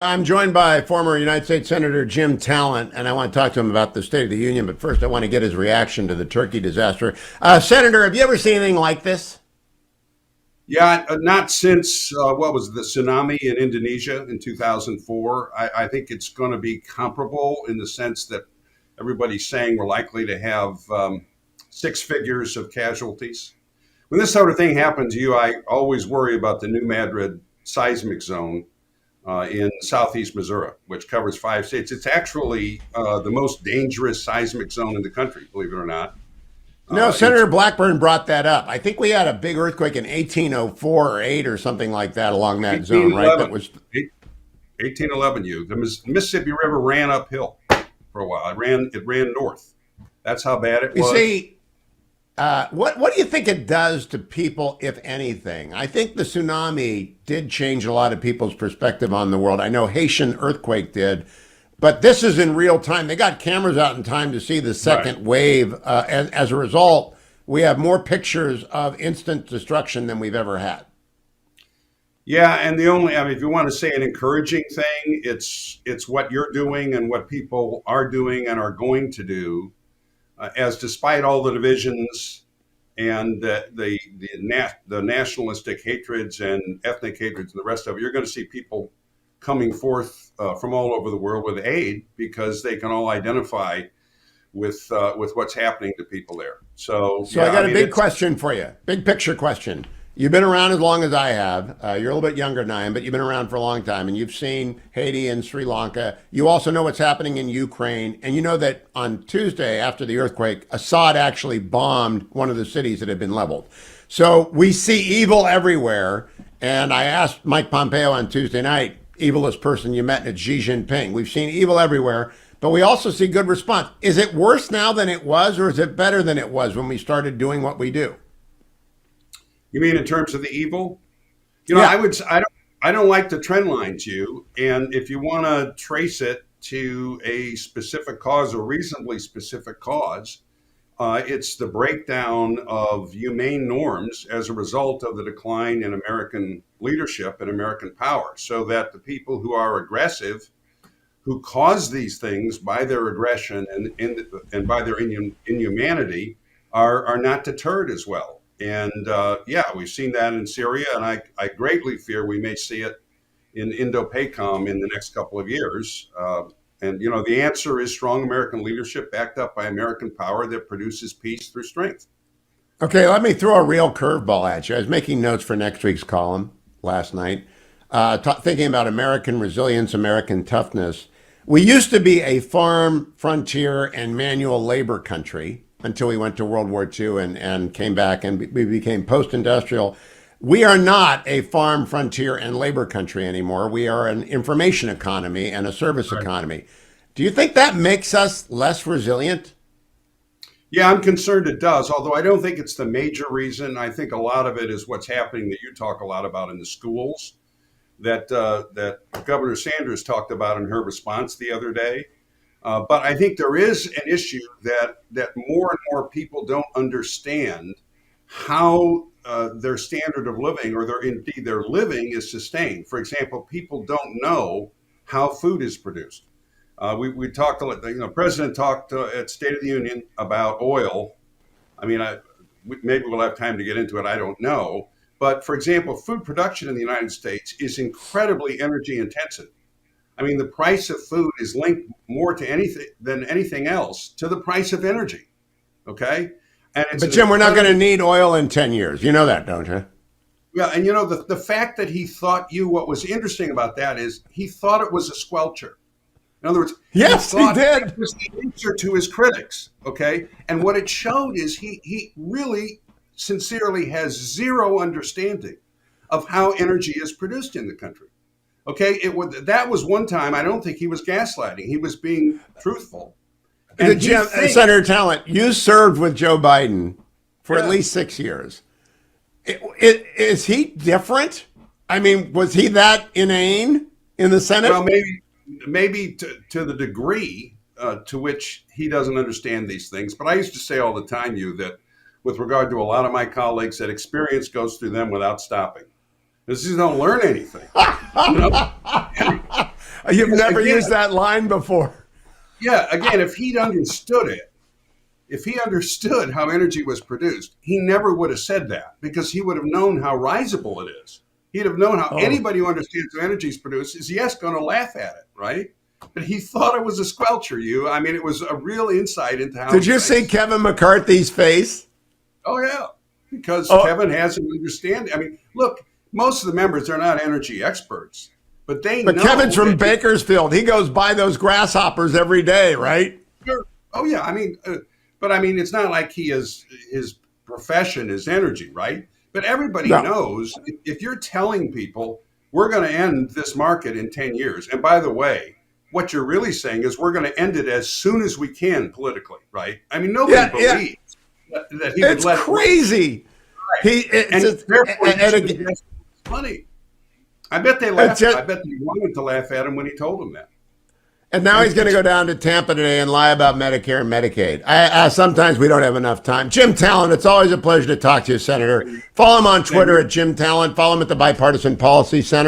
I'm joined by former United States Senator Jim Talent, and I want to talk to him about the State of the Union. But first, I want to get his reaction to the turkey disaster. Senator, have you ever seen anything like this? Yeah, not since what was the tsunami in Indonesia in 2004. I think it's going to be comparable in the sense that everybody's saying we're likely to have six figures of casualties. When this sort of thing happens to you, I always worry about the New Madrid seismic zone in southeast Missouri, which covers 5 states. It's actually the most dangerous seismic zone in the country, believe it or not. No, It's Senator Blackburn brought that up. I think we had a big earthquake in 1804 or 8 or something like that along that zone, right? That 1811. was 1811, the Mississippi River ran uphill for a while. It ran north. That's how bad it you was. see. What do you think it does to people, if anything? I think the tsunami did change a lot of people's perspective on the world. I know Haitian earthquake did, but this is in real time. They got cameras out in time to see the Right. second wave. As a result, we have more pictures of instant destruction than we've ever had. Yeah, and I mean, if you want to say an encouraging thing, it's what you're doing and what people are doing and are going to do. As despite all the divisions and the nationalistic hatreds and ethnic hatreds and the rest of it, you're going to see people coming forth from all over the world with aid because they can all identify with what's happening to people there. So So I yeah, I got a mean big it's question for you, big picture question. You've been around as long as I have. You're a little bit younger than I am, but you've been around for a long time, and you've seen Haiti and Sri Lanka. You also know what's happening in Ukraine, and you know that on Tuesday after the earthquake, Assad actually bombed one of the cities that had been leveled. So we see evil everywhere. And I asked Mike Pompeo on Tuesday night, evilest person you met, and it's Xi Jinping. We've seen evil everywhere, but we also see good response. Is it worse now than it was, or is it better than it was when we started doing what we do? You mean in terms of the evil? I Yeah. would. I don't like the trend lines, you. And if you want to trace it to a specific cause, a reasonably specific cause, it's the breakdown of humane norms as a result of the decline in American leadership and American power, so that the people who are aggressive, who cause these things by their aggression and by their inhumanity, are not deterred as well. And yeah, we've seen that in Syria, and I greatly fear we may see it in Indo-PACOM in the next couple of years. And the answer is strong American leadership backed up by American power that produces peace through strength. Okay, let me throw a real curveball at you. I was making notes for next week's column last night, thinking about American resilience, American toughness. We used to be a farm, frontier, and manual labor country until we went to World War II and came back and we became post industrial. We are not a farm, frontier, and labor country anymore. We are an information economy and a service Right. economy. Do you think that makes us less resilient? Yeah, I'm concerned it does, although I don't think it's the major reason. I think a lot of it is what's happening that you talk a lot about in the schools, that Governor Sanders talked about in her response the other day. But I think there is an issue that more and more people don't understand how their standard of living or their living is sustained. For example, people don't know how food is produced. We talked a lot. President talked at State of the Union about oil. I mean, maybe we'll have time to get into it. I don't know. But for example, food production in the United States is incredibly energy intensive. I mean, the price of food is linked more to anything than anything else to the price of energy. Okay, and it's But an Jim, we're not going to incredibly need oil in 10 years. You know that, don't you? yeah. And the fact that he thought what was interesting about that is he thought it was a squelcher. In other words, he Yes, he thought did. that was the answer to his critics. Okay, and what it showed is he really sincerely has zero understanding of how energy is produced in the country. Okay, that was one time. I don't think he was gaslighting. He was being truthful, The and he Jim, thinks, Senator Talent, you served with Joe Biden for at yeah. least 6 years. Is he different? I mean, was he that inane in the Well, Senate? maybe to the degree to which he doesn't understand these things. But I used to say all the time, that with regard to a lot of my colleagues, that experience goes through them without stopping. Because you don't learn anything, you know. You've never again, used that line before. yeah, again, if he'd understood it, if he understood how energy was produced, he never would have said that because he would have known how risible it is. He'd have known how anybody who understands how energy is produced is, yes, going to laugh at it, right? But he thought it was a squelcher. I mean, it was a real insight into how. Did you see Kevin McCarthy's face? Oh, yeah, because Kevin has an understanding. I mean, look, most of the members are not energy experts, but they know. But Kevin's from Bakersfield. He goes by those grasshoppers every day, right? Sure. Oh, yeah. I mean, but I mean, it's not like his profession is energy, right? But everybody knows if you're telling people we're going to end this market in 10 years, and by the way, what you're really saying is we're going to end it as soon as we can politically, right? I mean, nobody believes that he would let crazy. It. And therefore, he should invest money. I bet they laughed. I bet they wanted to laugh at him when he told them that. And now he's going to go down to Tampa today and lie about Medicare and Medicaid. Sometimes we don't have enough time. Jim Talent, it's always a pleasure to talk to you, Senator. Follow him on Twitter at Jim Talent. Follow him at the Bipartisan Policy Center.